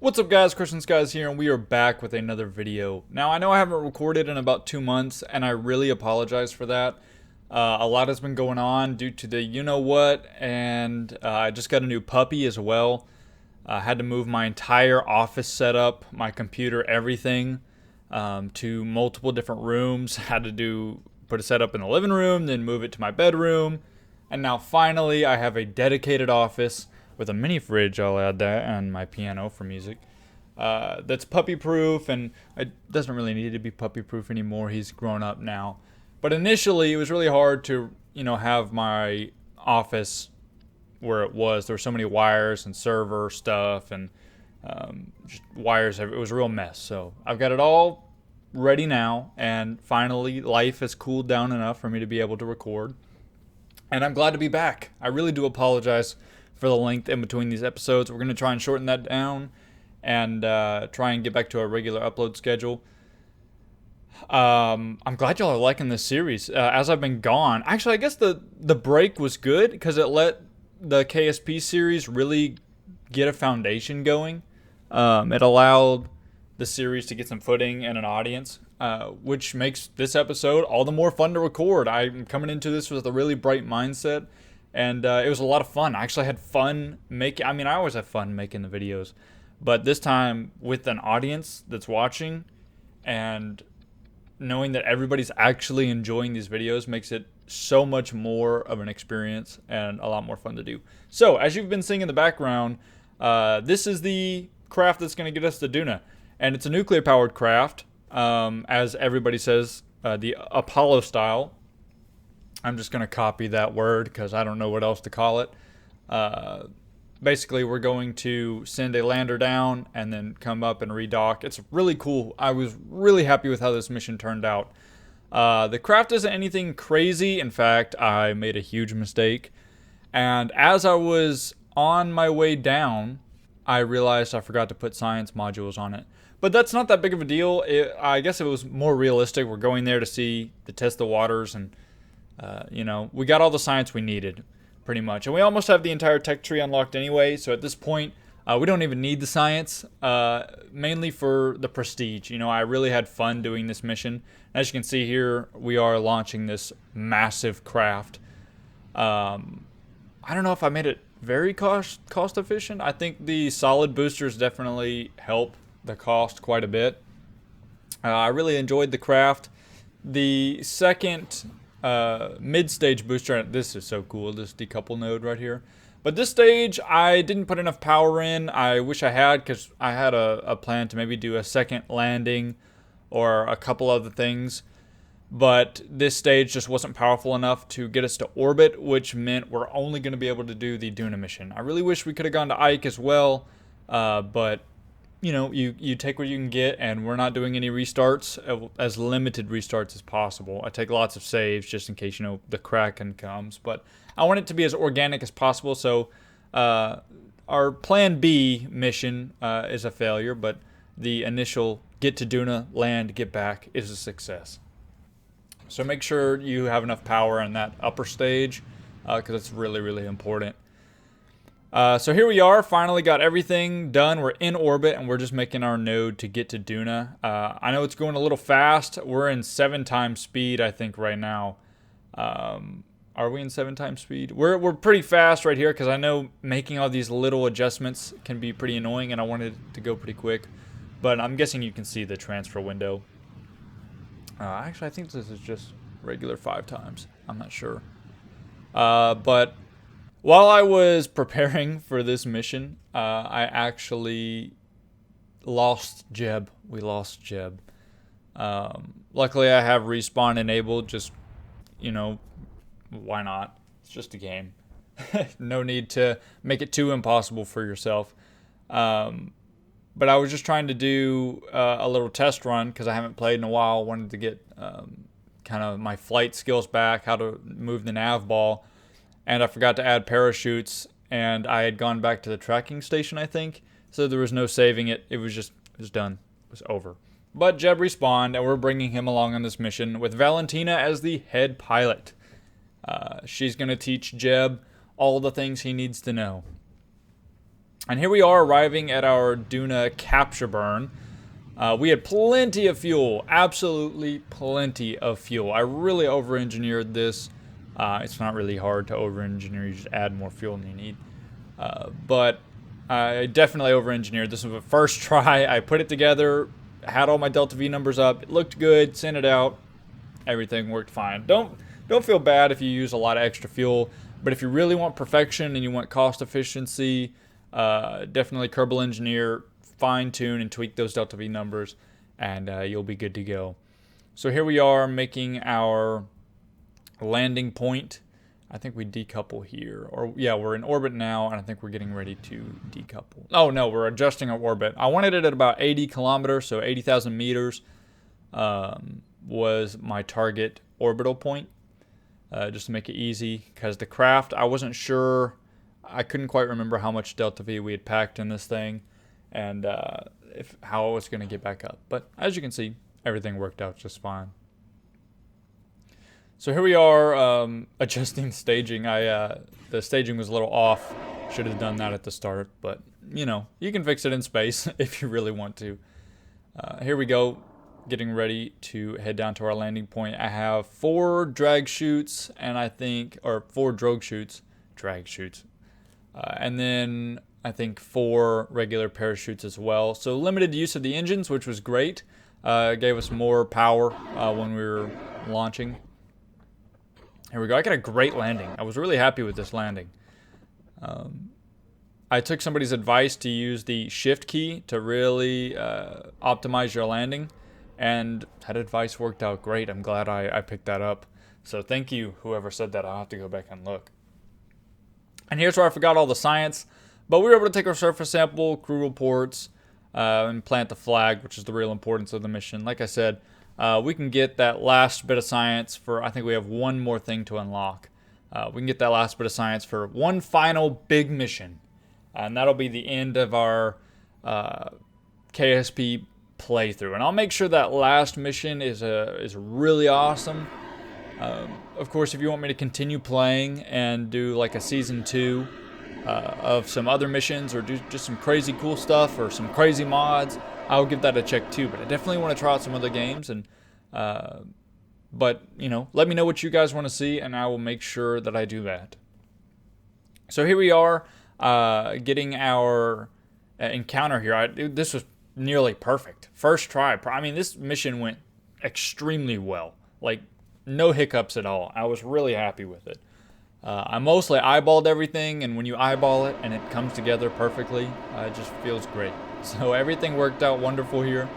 What's up guys, Christian's guys here, and we are back with another video. Now I know I haven't recorded in about 2 months, and I really apologize for that. A lot has been going on due to the you-know-what, and I just got a new puppy as well. I had to move my entire office setup, my computer, everything, to multiple different rooms. Had to put a setup in the living room, then move it to my bedroom, and now finally I have a dedicated office with a mini fridge, I'll add that, and my piano for music. That's puppy proof, and it doesn't really need to be puppy proof anymore. He's grown up now. But initially, it was really hard to, have my office where it was. There were so many wires and server stuff and just wires. It was a real mess. So I've got it all ready now, and finally, life has cooled down enough for me to be able to record. And I'm glad to be back. I really do apologize for the length in between these episodes. We're going to try and shorten that down and try and get back to our regular upload schedule. I'm glad y'all are liking this series. As I've been gone, actually, I guess the break was good because it let the KSP series really get a foundation going. It allowed the series to get some footing and an audience, which makes this episode all the more fun to record. I'm coming into this with a really bright mindset. And it was a lot of fun. I actually had fun making. I always have fun making the videos, but this time with an audience that's watching, and knowing that everybody's actually enjoying these videos makes it so much more of an experience and a lot more fun to do. So, as you've been seeing in the background, this is the craft that's going to get us to Doudna, and it's a nuclear-powered craft, as everybody says, the Apollo style. I'm just going to copy that word because I don't know what else to call it. Basically, we're going to send a lander down and then come up and redock. It's really cool. I was really happy with how this mission turned out. The craft isn't anything crazy. In fact, I made a huge mistake. And as I was on my way down, I realized I forgot to put science modules on it. But that's not that big of a deal. I guess it was more realistic. We're going there to test the waters, and we got all the science we needed, pretty much. And we almost have the entire tech tree unlocked anyway, so at this point, we don't even need the science, mainly for the prestige. I really had fun doing this mission. As you can see here, we are launching this massive craft. I don't know if I made it very cost efficient. I think the solid boosters definitely help the cost quite a bit. I really enjoyed the craft. The second mid-stage booster, this is so cool, this decouple node right here. But this stage, I didn't put enough power in. I wish I had, because I had a plan to maybe do a second landing or a couple other things. But this stage just wasn't powerful enough to get us to orbit, which meant we're only going to be able to do the Doudna mission. I really wish we could have gone to Ike as well, but you take what you can get, and we're not doing any restarts, as limited restarts as possible. I take lots of saves just in case, the Kraken comes, but I want it to be as organic as possible, so our plan B mission is a failure, but the initial get to Doudna, land, get back is a success. So make sure you have enough power in that upper stage, because it's really, really important. So here we are, finally got everything done. We're in orbit, and we're just making our node to get to Doudna. I know it's going a little fast. We're in 7 times speed, I think, right now. Are we in 7 times speed? We're pretty fast right here, because I know making all these little adjustments can be pretty annoying, and I wanted it to go pretty quick. But I'm guessing you can see the transfer window. Actually, I think this is just regular 5 times. I'm not sure. But while I was preparing for this mission, I actually lost Jeb. We lost Jeb. Luckily, I have respawn enabled. Just, why not? It's just a game. No need to make it too impossible for yourself. But I was just trying to do a little test run because I haven't played in a while. Wanted to get kind of my flight skills back, how to move the nav ball. And I forgot to add parachutes, and I had gone back to the tracking station, I think. So there was no saving it. It was done. It was over. But Jeb respawned, and we're bringing him along on this mission with Valentina as the head pilot. She's going to teach Jeb all the things he needs to know. And here we are arriving at our Duna capture burn. We had plenty of fuel, absolutely plenty of fuel. I really over-engineered this. It's not really hard to over-engineer, you just add more fuel than you need. But I definitely over-engineered. This was the first try. I put it together, had all my delta V numbers up. It looked good, sent it out. Everything worked fine. Don't feel bad if you use a lot of extra fuel, but if you really want perfection and you want cost efficiency, definitely Kerbal engineer, fine tune and tweak those delta V numbers, and you'll be good to go. So here we are making our landing point. I think we decouple here, or yeah, we're in orbit now, and I think we're getting ready to decouple. Oh no, we're adjusting our orbit. I wanted it at about 80 kilometers, so 80,000 meters was my target orbital point, just to make it easy, because the craft, I wasn't sure, I couldn't quite remember how much delta V we had packed in this thing, and how it was going to get back up. But as you can see, everything worked out just fine. So here we are adjusting staging. The staging was a little off. Should have done that at the start, but you know, you can fix it in space if you really want to. Here we go, getting ready to head down to our landing point. I have 4 drag chutes, and I think, or 4 drogue chutes, drag chutes, and then I think 4 regular parachutes as well. So limited use of the engines, which was great. It gave us more power when we were launching. Here we go. I got a great landing. I was really happy with this landing. I took somebody's advice to use the shift key to really optimize your landing, and that advice worked out great. I'm glad I picked that up. So thank you, whoever said that. I'll have to go back and look. And here's where I forgot all the science, but we were able to take our surface sample, crew reports, and plant the flag, which is the real importance of the mission. Like I said, we can get that last bit of science for, I think we have one more thing to unlock. We can get that last bit of science for one final big mission, and that'll be the end of our KSP playthrough. And I'll make sure that last mission is really awesome. Of course, if you want me to continue playing and do like a season 2 of some other missions, or do just some crazy cool stuff or some crazy mods, I'll give that a check too. But I definitely want to try out some other games, and but you know, let me know what you guys want to see, and I will make sure that I do that. So here we are, getting our encounter here. This was nearly perfect. First try. I mean, this mission went extremely well. Like, no hiccups at all. I was really happy with it. I mostly eyeballed everything, and when you eyeball it and it comes together perfectly, it just feels great. So everything worked out wonderful here.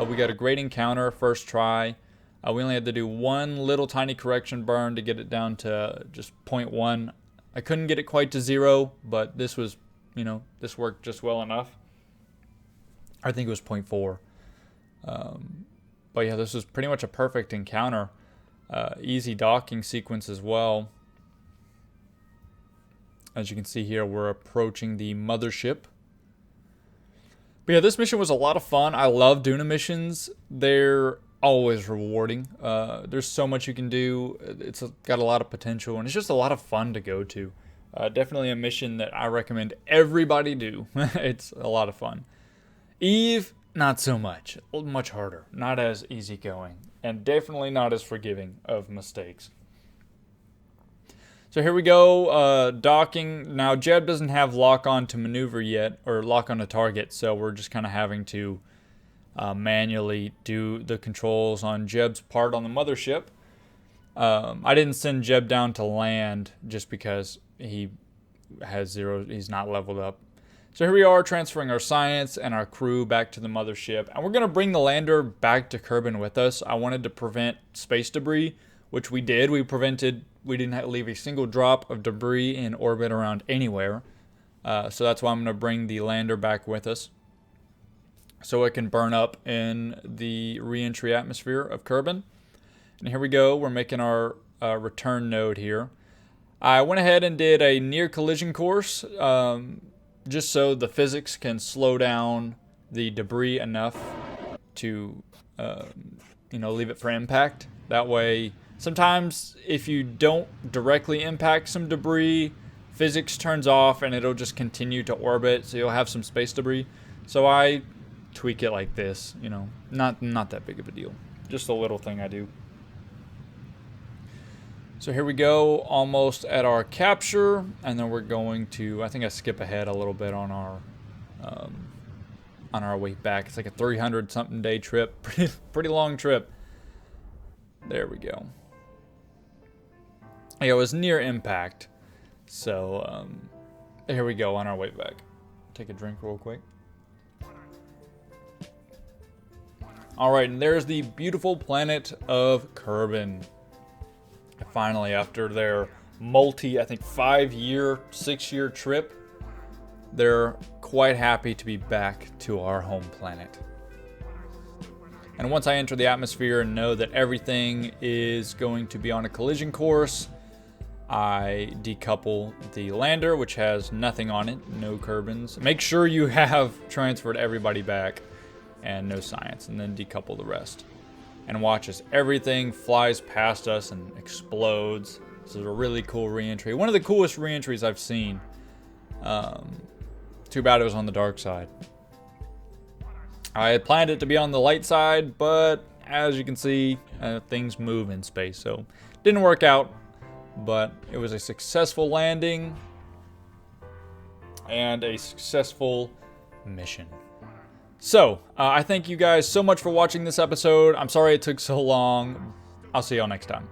We got a great encounter, first try. We only had to do one little tiny correction burn to get it down to just 0.1. I couldn't get it quite to 0, but this was, you know, this worked just well enough. I think it was 0.4. But yeah, this was pretty much a perfect encounter. Easy docking sequence as well. As you can see here, we're approaching the mothership. But yeah, this mission was a lot of fun. I love Duna missions. They're always rewarding. There's so much you can do. It's got a lot of potential, and it's just a lot of fun to go to. Definitely a mission that I recommend everybody do. It's a lot of fun. Eve, not so much. Much harder. Not as easygoing, and definitely not as forgiving of mistakes. So here we go, docking. Now, Jeb doesn't have lock-on to maneuver yet, or lock-on to target, so we're just kind of having to manually do the controls on Jeb's part on the mothership. I didn't send Jeb down to land just because he has 0, he's not leveled up. So here we are, transferring our science and our crew back to the mothership, and we're going to bring the lander back to Kerbin with us. I wanted to prevent space debris, which we did. We didn't leave a single drop of debris in orbit around anywhere. So that's why I'm going to bring the lander back with us, so it can burn up in the re-entry atmosphere of Kerbin. And here we go. We're making our return node here. I went ahead and did a near collision course, just so the physics can slow down the debris enough to, leave it for impact. That way, sometimes if you don't directly impact some debris, physics turns off and it'll just continue to orbit, so you'll have some space debris. So I tweak it like this, you know, not that big of a deal. Just a little thing I do. So here we go, almost at our capture, and then we're going to, I think I skip ahead a little bit on our way back. It's like a 300 something day trip, pretty long trip. There we go. Yeah, it was near impact. So here we go on our way back. Take a drink real quick. All right, and there's the beautiful planet of Kerbin. Finally, after their I think 5-year, 6-year trip, they're quite happy to be back to our home planet. And once I enter the atmosphere and know that everything is going to be on a collision course, I decouple the lander, which has nothing on it, no Kerbins. Make sure you have transferred everybody back and no science, and then decouple the rest. And watch as everything flies past us and explodes. This is a really cool re-entry. One of the coolest re-entries I've seen. Too bad it was on the dark side. I had planned it to be on the light side, but as you can see, things move in space, so didn't work out. But it was a successful landing and a successful mission. So, I thank you guys so much for watching this episode. I'm sorry it took so long. I'll see y'all next time.